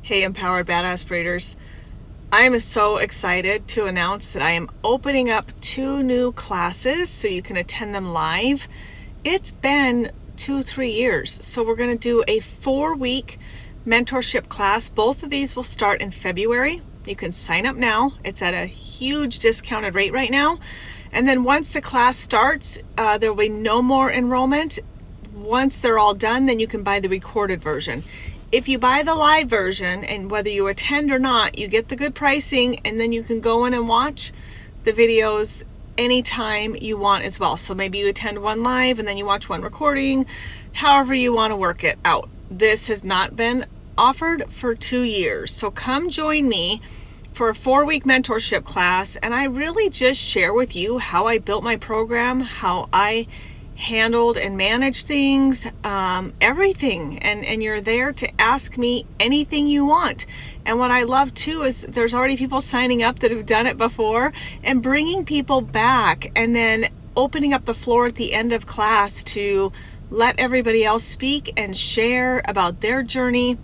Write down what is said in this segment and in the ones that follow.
Hey, Empowered Badass Breeders. I am so excited to announce that I am opening up 2 new classes so you can attend them live. It's been 2-3 years, so we're going to do a 4-week mentorship class. Both of these will start in February. You can sign up now. It's at a huge discounted rate right now. And then once the class starts, there will be no more enrollment. Once they're all done, then you can buy the recorded version. If you buy the live version, and whether you attend or not, you get the good pricing, and then you can go in and watch the videos anytime you want as well. So maybe you attend one live and then you watch one recording, however you want to work it out. This has not been offered for 2 years. So come join me for a 4-week mentorship class, and I really just share with you how I built my program, how I handled and managed things, everything, and you're there to ask me anything you want. And what I love too is there's already people signing up that have done it before, and bringing people back, and then opening up the floor at the end of class to let everybody else speak and share about their journey.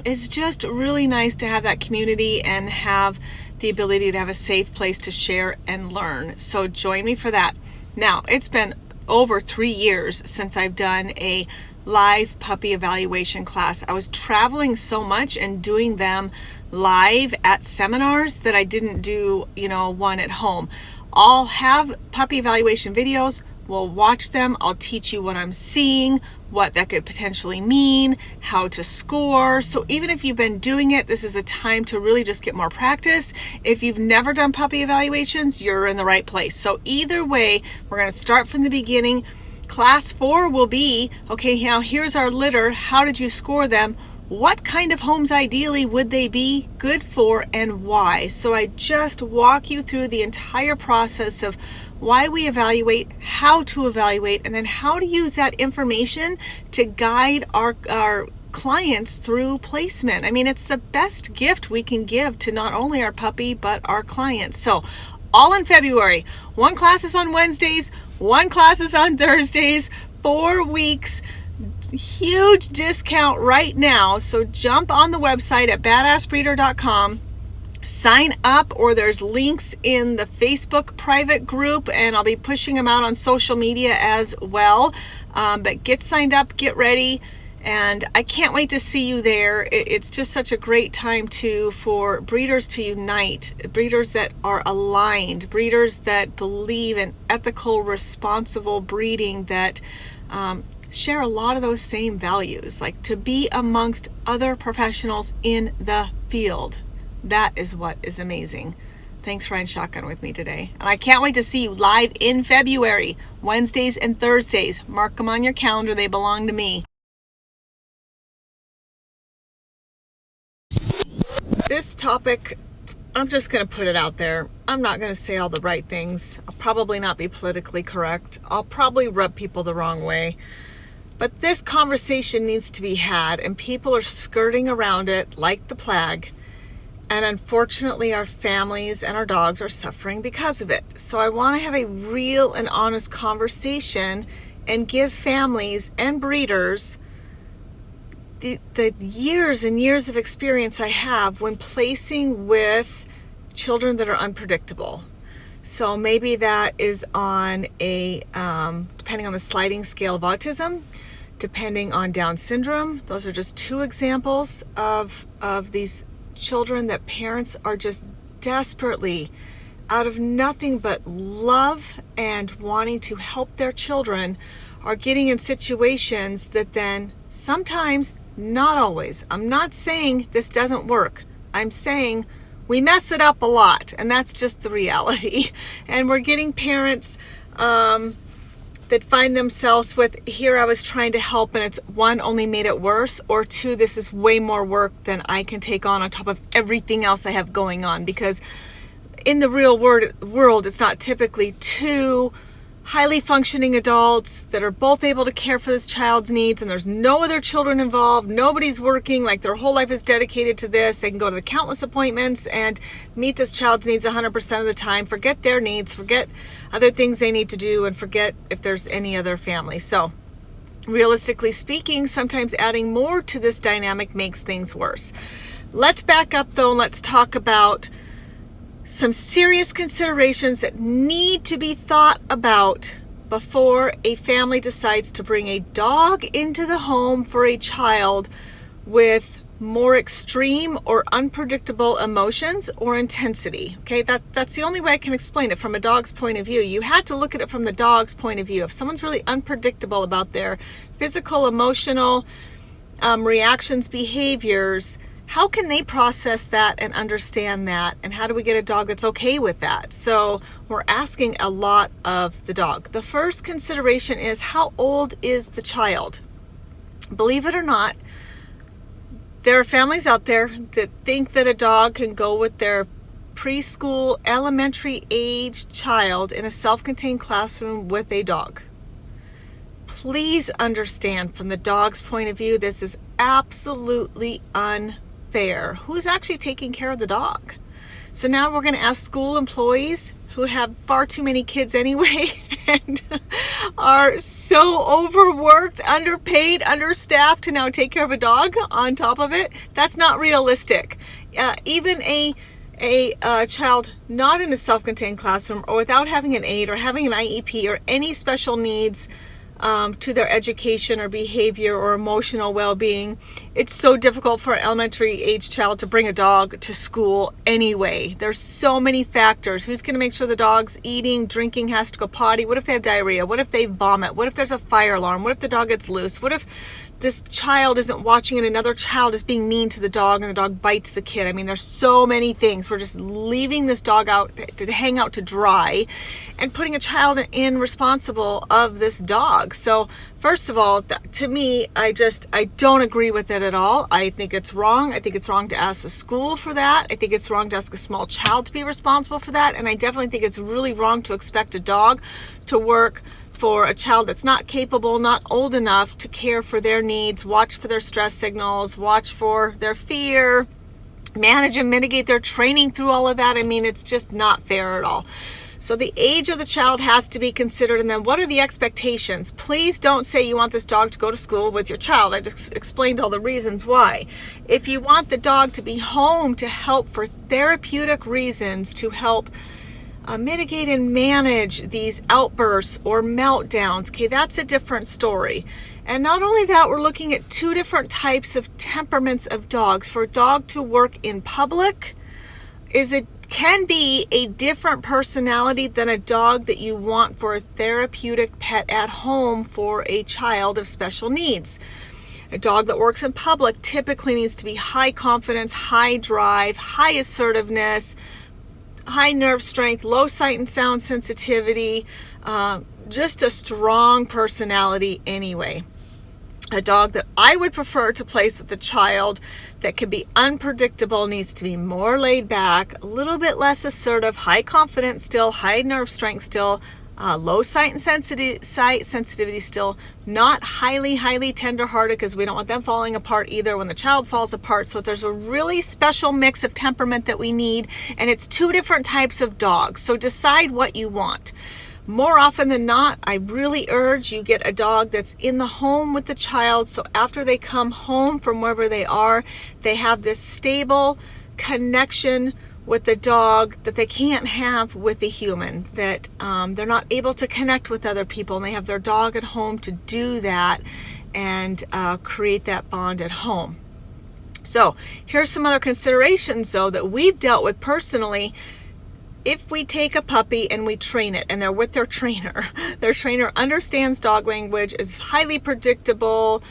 It's just really nice to have that community and have the ability to have a safe place to share and learn. So join me for that. Now, it's been over 3 years since I've done a live puppy evaluation class. I was traveling so much and doing them live at seminars that I didn't do, one at home. I'll have puppy evaluation videos. We'll watch them. I'll teach you what I'm seeing, what that could potentially mean, how to score. So even if you've been doing it, this is a time to really just get more practice. If you've never done puppy evaluations, you're in the right place. So either way, we're going to start from the beginning. Class 4 will be, okay, now here's our litter. How did you score them? What kind of homes ideally would they be good for, and why? So I just walk you through the entire process of why we evaluate, how to evaluate, and then how to use that information to guide our clients through placement. I mean, it's the best gift we can give to not only our puppy, but our clients. So all in February. 1 class is on Wednesdays, 1 class is on Thursdays, 4 weeks. Huge discount right now. So jump on the website at badassbreeder.com. Sign up, or there's links in the Facebook private group, and I'll be pushing them out on social media as well. But get signed up, get ready, and I can't wait to see you there. It's just such a great time for breeders to unite, breeders that are aligned, breeders that believe in ethical, responsible breeding, that share a lot of those same values, like to be amongst other professionals in the field. That is what is amazing. Thanks for riding shotgun with me today. And I can't wait to see you live in February, Wednesdays and Thursdays. Mark them on your calendar. They belong to me. This topic, I'm just going to put it out there. I'm not going to say all the right things. I'll probably not be politically correct. I'll probably rub people the wrong way. But this conversation needs to be had, and people are skirting around it like the plague. And unfortunately, our families and our dogs are suffering because of it. So I want to have a real and honest conversation and give families and breeders the years and years of experience I have when placing with children that are unpredictable. So maybe that is on a, depending on the sliding scale of autism, depending on Down syndrome. Those are just 2 examples of these children that parents are just desperately, out of nothing but love and wanting to help their children, are getting in situations that then sometimes, not always, I'm not saying this doesn't work, I'm saying we mess it up a lot, and that's just the reality. And we're getting parents that find themselves with, here I was trying to help, and it's 1, only made it worse, or 2, this is way more work than I can take on top of everything else I have going on. Because in the real world, it's not typically 2 highly functioning adults that are both able to care for this child's needs, and there's no other children involved. Nobody's working, like their whole life is dedicated to this. They can go to the countless appointments and meet this child's needs 100% of the time, forget their needs, forget other things they need to do, and forget if there's any other family. So realistically speaking, sometimes adding more to this dynamic makes things worse. Let's back up though, and let's talk about some serious considerations that need to be thought about before a family decides to bring a dog into the home for a child with more extreme or unpredictable emotions or intensity. Okay, that's the only way I can explain it from a dog's point of view. You had to look at it from the dog's point of view. If someone's really unpredictable about their physical, emotional reactions, behaviors, how can they process that and understand that? And how do we get a dog that's okay with that? So we're asking a lot of the dog. The first consideration is, how old is the child? Believe it or not, there are families out there that think that a dog can go with their preschool, elementary age child in a self-contained classroom with a dog. Please understand, from the dog's point of view, this is absolutely unfair. Who's actually taking care of the dog? So now we're going to ask school employees who have far too many kids anyway and are so overworked, underpaid, understaffed to now take care of a dog on top of it. That's not realistic. Even a child not in a self-contained classroom or without having an aide or having an IEP or any special needs to their education or behavior or emotional well-being, it's so difficult for an elementary age child to bring a dog to school anyway. There's so many factors. Who's going to make sure the dog's eating, drinking, has to go potty? What if they have diarrhea? What if they vomit? What if there's a fire alarm? What if the dog gets loose? What if this child isn't watching and another child is being mean to the dog and the dog bites the kid? I mean, there's so many things. We're just leaving this dog out to hang out to dry and putting a child in responsible of this dog. So first of all, to me, I don't agree with it at all. I think it's wrong. I think it's wrong to ask a school for that. I think it's wrong to ask a small child to be responsible for that. And I definitely think it's really wrong to expect a dog to work for a child that's not capable, not old enough to care for their needs, watch for their stress signals, watch for their fear, manage and mitigate their training through all of that. I mean, it's just not fair at all. So the age of the child has to be considered. And then what are the expectations? Please don't say you want this dog to go to school with your child. I just explained all the reasons why. If you want the dog to be home to help for therapeutic reasons, to help mitigate and manage these outbursts or meltdowns, okay, that's a different story. And not only that, we're looking at two different types of temperaments of dogs. For a dog to work in public can be a different personality than a dog that you want for a therapeutic pet at home for a child of special needs. A dog that works in public typically needs to be high confidence, high drive, high assertiveness, high nerve strength, low sight and sound sensitivity, just a strong personality anyway. A dog that I would prefer to place with a child that can be unpredictable needs to be more laid back, a little bit less assertive, high confidence still, high nerve strength still, low sight and sensitivity still, not highly tender-hearted, because we don't want them falling apart either when the child falls apart. So there's a really special mix of temperament that we need, and it's two different types of dogs. So decide what you want. More often than not, I really urge you get a dog that's in the home with the child, so after they come home from wherever they are, they have this stable connection with the dog that they can't have with a human, that they're not able to connect with other people, and they have their dog at home to do that and create that bond at home. So here's some other considerations though that we've dealt with personally. If we take a puppy and we train it and they're with their trainer understands dog language, is highly predictable,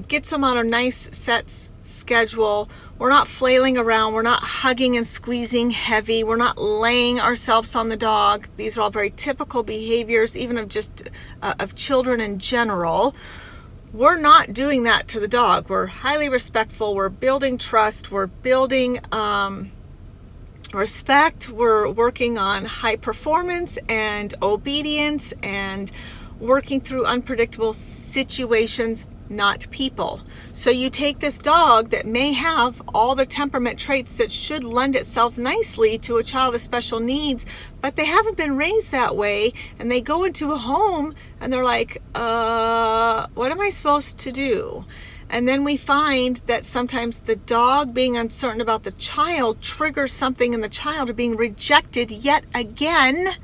gets them on a nice set schedule, we're not flailing around, we're not hugging and squeezing heavy, we're not laying ourselves on the dog. These are all very typical behaviors, even of children in general. We're not doing that to the dog. We're highly respectful, we're building trust, we're building respect, we're working on high performance and obedience and working through unpredictable situations, not people. So you take this dog that may have all the temperament traits that should lend itself nicely to a child with special needs, but they haven't been raised that way, and they go into a home and they're like, what am I supposed to do? And then we find that sometimes the dog being uncertain about the child triggers something in the child of being rejected yet again,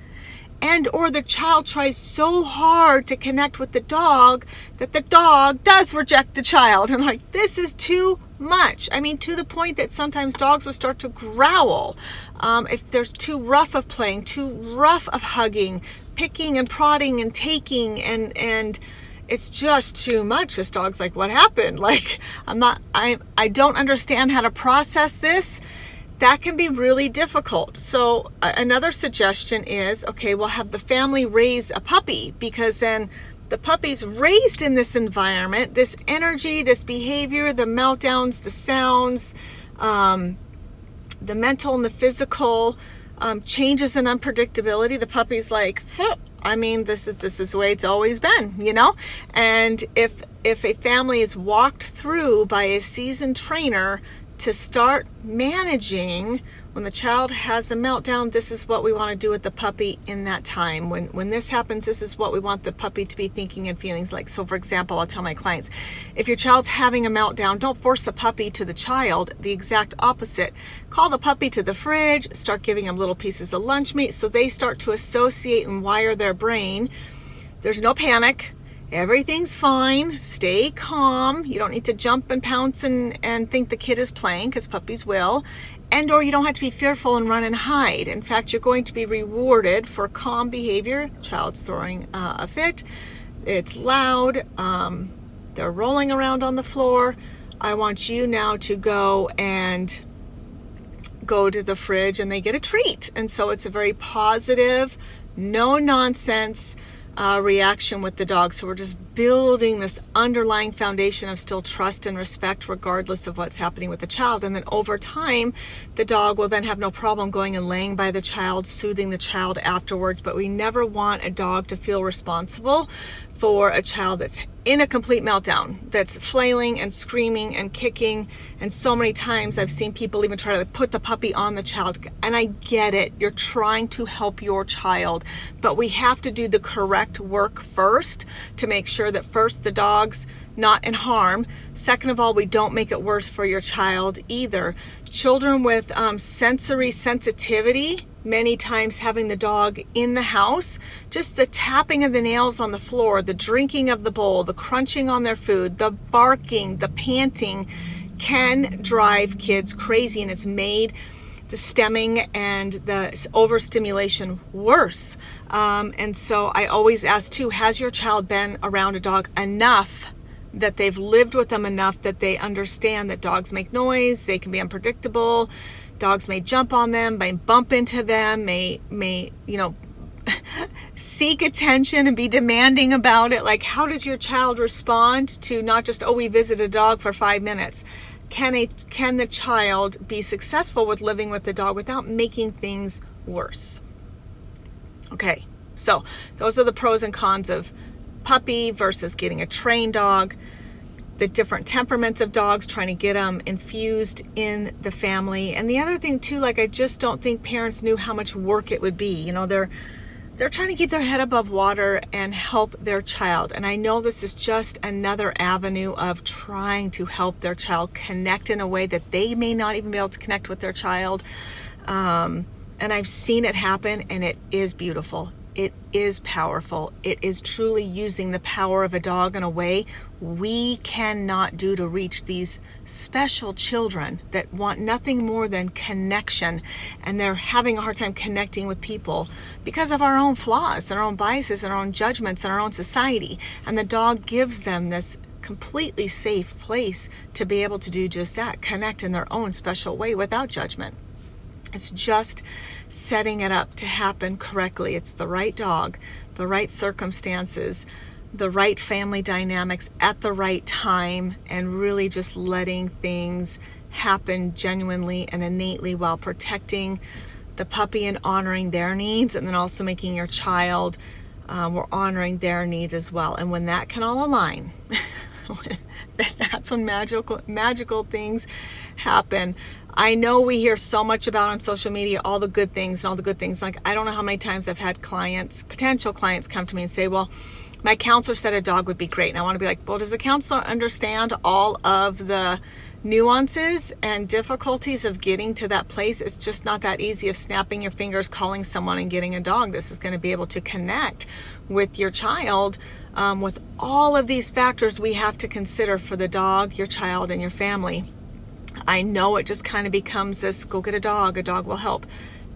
and or the child tries so hard to connect with the dog that the dog does reject the child. And like, this is too much. I mean, to the point that sometimes dogs will start to growl if there's too rough of playing, too rough of hugging, picking and prodding and taking, and it's just too much. This dog's like, what happened? Like, I don't understand how to process this. That can be really difficult. So another suggestion is, okay, we'll have the family raise a puppy, because then the puppy's raised in this environment, this energy, this behavior, the meltdowns, the sounds, the mental and the physical changes and unpredictability. The puppy's like, I mean, this is the way it's always been, you know? And if a family is walked through by a seasoned trainer to start managing when the child has a meltdown, this is what we want to do with the puppy in that time. When this happens, this is what we want the puppy to be thinking and feelings like. So for example, I'll tell my clients, if your child's having a meltdown, don't force the puppy to the child. The exact opposite. Call the puppy to the fridge, start giving them little pieces of lunch meat so they start to associate and wire their brain. There's no panic. Everything's fine. Stay calm. You don't need to jump and pounce and think the kid is playing, because puppies will. And or you don't have to be fearful and run and hide. In fact, you're going to be rewarded for calm behavior. Child's throwing a fit. It's loud. They're rolling around on the floor. I want you now to go to the fridge, and they get a treat. And so it's a very positive, no nonsense reaction with the dog. So we're just building this underlying foundation of still trust and respect regardless of what's happening with the child. And then over time, the dog will then have no problem going and laying by the child, soothing the child afterwards. But we never want a dog to feel responsible for a child that's in a complete meltdown, that's flailing and screaming and kicking. And so many times I've seen people even try to put the puppy on the child. And I get it. You're trying to help your child, but we have to do the correct work first to make sure that first, the dog's not in harm. Second of all, we don't make it worse for your child either. Children with sensory sensitivity, many times having the dog in the house, just the tapping of the nails on the floor, the drinking of the bowl, the crunching on their food, the barking, the panting can drive kids crazy, and it's made the stemming and the overstimulation worse. And so I always ask too, has your child been around a dog enough that they've lived with them enough that they understand that dogs make noise, they can be unpredictable, dogs may jump on them, may bump into them, may seek attention and be demanding about it. Like, how does your child respond to not just, we visited a dog for 5 minutes? Can the child be successful with living with the dog without making things worse? Okay, so those are the pros and cons of puppy versus getting a trained dog, the different temperaments of dogs, trying to get them infused in the family. And the other thing too, like, I just don't think parents knew how much work it would be. You know, they're trying to keep their head above water and help their child. And I know this is just another avenue of trying to help their child connect in a way that they may not even be able to connect with their child. And I've seen it happen, and it is beautiful. It is powerful. It is truly using the power of a dog in a way we cannot do to reach these special children that want nothing more than connection, and they're having a hard time connecting with people because of our own flaws and our own biases and our own judgments and our own society. And the dog gives them this completely safe place to be able to do just that, connect in their own special way without judgment. It's just setting it up to happen correctly. It's the right dog, the right circumstances, the right family dynamics at the right time, and really just letting things happen genuinely and innately while protecting the puppy and honoring their needs, and then also making your child, we're honoring their needs as well. And when that can all align, that's when magical things happen. I know we hear so much about on social media all the good things and all the good things. Like, I don't know how many times I've had potential clients come to me and say, well, my counselor said a dog would be great. And I want to be like, well, does the counselor understand all of the nuances and difficulties of getting to that place? It's just not that easy of snapping your fingers, calling someone and getting a dog. This is going to be able to connect with your child with all of these factors we have to consider for the dog, your child, and your family. I know it just kind of becomes this, go get a dog will help.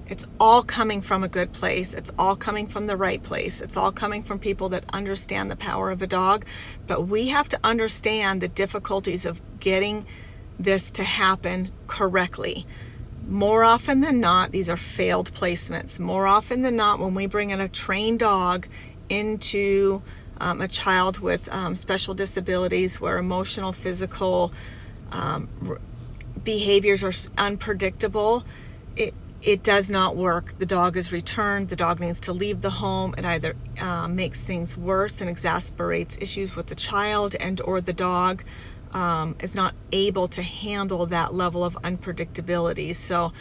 It's all coming from a good place. It's all coming from the right place. It's all coming from people that understand the power of a dog. But we have to understand the difficulties of getting this to happen correctly. More often than not, these are failed placements. More often than not, when we bring in a trained dog into a child with special disabilities where emotional, physical behaviors are unpredictable, it does not work. The dog is returned. The dog needs to leave the home. It either makes things worse and exacerbates issues with the child, and or the dog is not able to handle that level of unpredictability. So,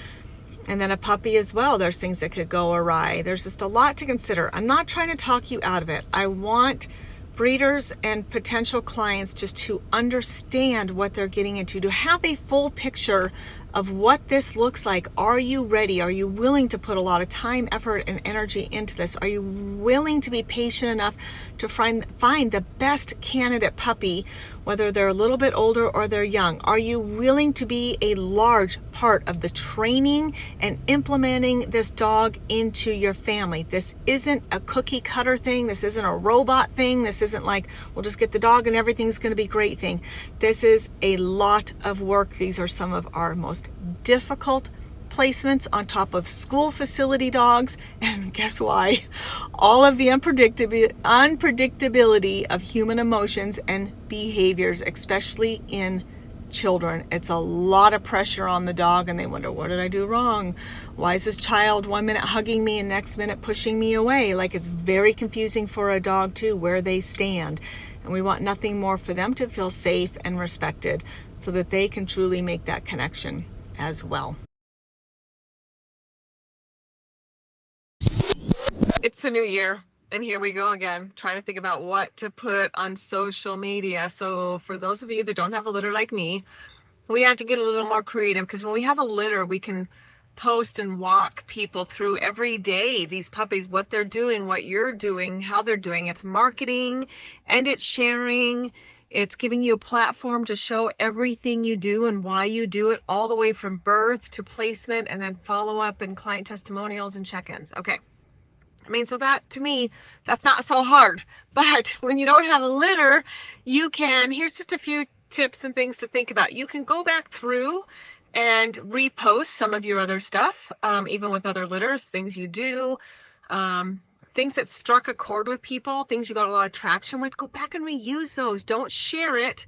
and then a puppy as well, there's things that could go awry. There's just a lot to consider. I'm not trying to talk you out of it. I want breeders and potential clients just to understand what they're getting into, to have a full picture of what this looks like. Are you ready? Are you willing to put a lot of time, effort, and energy into this? Are you willing to be patient enough to find the best candidate puppy, whether they're a little bit older or they're young? Are you willing to be a large part of the training and implementing this dog into your family? This isn't a cookie cutter thing. This isn't a robot thing. This isn't like, we'll just get the dog and everything's going to be great thing. This is a lot of work. These are some of our most difficult placements on top of school facility dogs. And guess why? All of the unpredictability of human emotions and behaviors, especially in children. It's a lot of pressure on the dog, and they wonder, what did I do wrong? Why is this child 1 minute hugging me and next minute pushing me away? Like, it's very confusing for a dog too, where they stand. And we want nothing more for them to feel safe and respected so that they can truly make that connection as well. It's a new year, and here we go again, trying to think about what to put on social media. So for those of you that don't have a litter like me, we have to get a little more creative, because when we have a litter, we can post and walk people through every day, these puppies, what they're doing, what you're doing, how they're doing. It's marketing and it's sharing. It's giving you a platform to show everything you do and why you do it, all the way from birth to placement, and then follow up and client testimonials and check-ins. Okay. I mean, so that, to me, that's not so hard. But when you don't have a litter, you can, here's just a few tips and things to think about. You can go back through and repost some of your other stuff, even with other litters, things you do, things that struck a chord with people, things you got a lot of traction with. Go back and reuse those. Don't share it.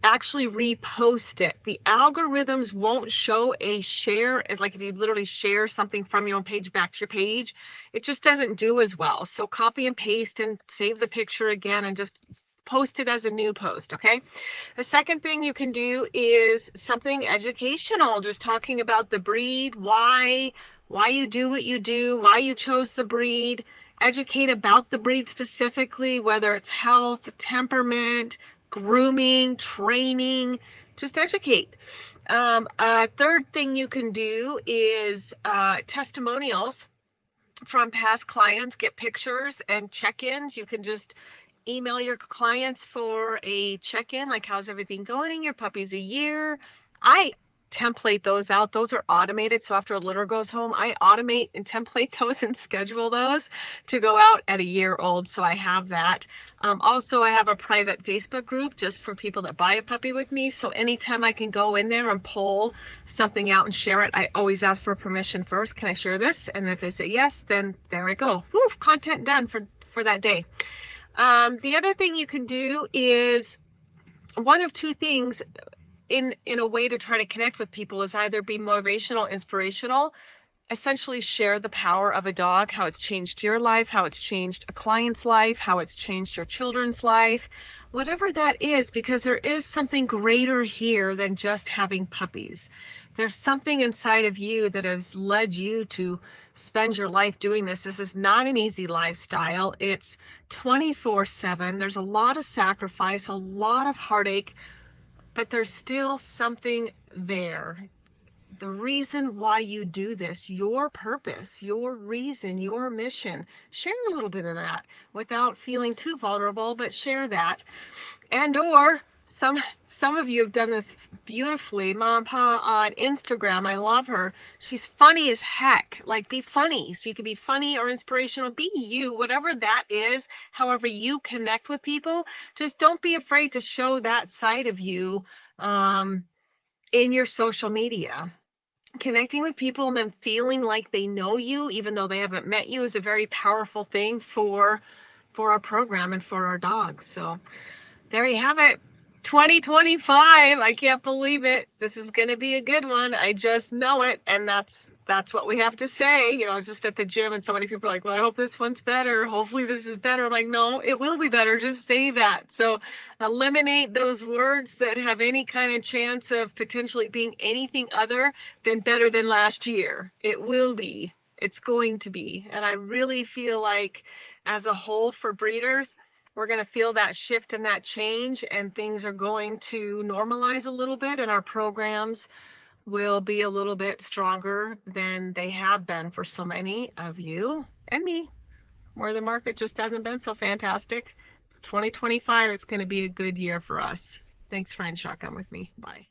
Actually repost it. The algorithms won't show a share as, like, if you literally share something from your own page back to your page, it just doesn't do as well. So copy and paste and save the picture again and just post it as a new post. Okay. The second thing you can do is something educational, just talking about the breed, why you do what you do, why you chose the breed. Educate about the breed specifically, whether it's health, temperament, grooming, training, just educate. A third thing you can do is testimonials from past clients. Get pictures and check-ins. You can just email your clients for a check-in, like, how's everything going? Your puppy's a year. I template those out. Those are automated. So after a litter goes home, I automate and template those and schedule those to go out at a year old. So I have that. Also, I have a private Facebook group just for people that buy a puppy with me. So anytime I can go in there and pull something out and share it, I always ask for permission first. Can I share this? And if they say yes, then there we go. Woo, content done for that day. The other thing you can do is one of two things in a way to try to connect with people is either be motivational, inspirational, essentially share the power of a dog, how it's changed your life, how it's changed a client's life, how it's changed your children's life. whatever that is, because there is something greater here than just having puppies. There's something inside of you that has led you to spend your life doing this. This is not an easy lifestyle. It's 24/7. There's a lot of sacrifice, a lot of heartache, but there's still something there. The reason why you do this, your purpose, your reason, your mission. Share a little bit of that without feeling too vulnerable, but share that. And or some of you have done this beautifully. Mom and Pa on Instagram, I love her. She's funny as heck. Like, be funny. So you can be funny or inspirational. Be you, whatever that is, however you connect with people. Just don't be afraid to show that side of you in your social media. Connecting with people and feeling like they know you, even though they haven't met you, is a very powerful thing for our program and for our dogs. So there you have it. 2025. I can't believe it. This is going to be a good one. I just know it. And that's what we have to say. You know, I was just at the gym and so many people are like, well, I hope this one's better. Hopefully this is better. I'm like, no, it will be better. Just say that. So eliminate those words that have any kind of chance of potentially being anything other than better than last year. It will be. It's going to be. And I really feel like as a whole for breeders, we're going to feel that shift and that change, and things are going to normalize a little bit, and our programs will be a little bit stronger than they have been for so many of you and me, where the market just hasn't been so fantastic. 2025, it's going to be a good year for us. Thanks, friend. Shotgun with me. Bye.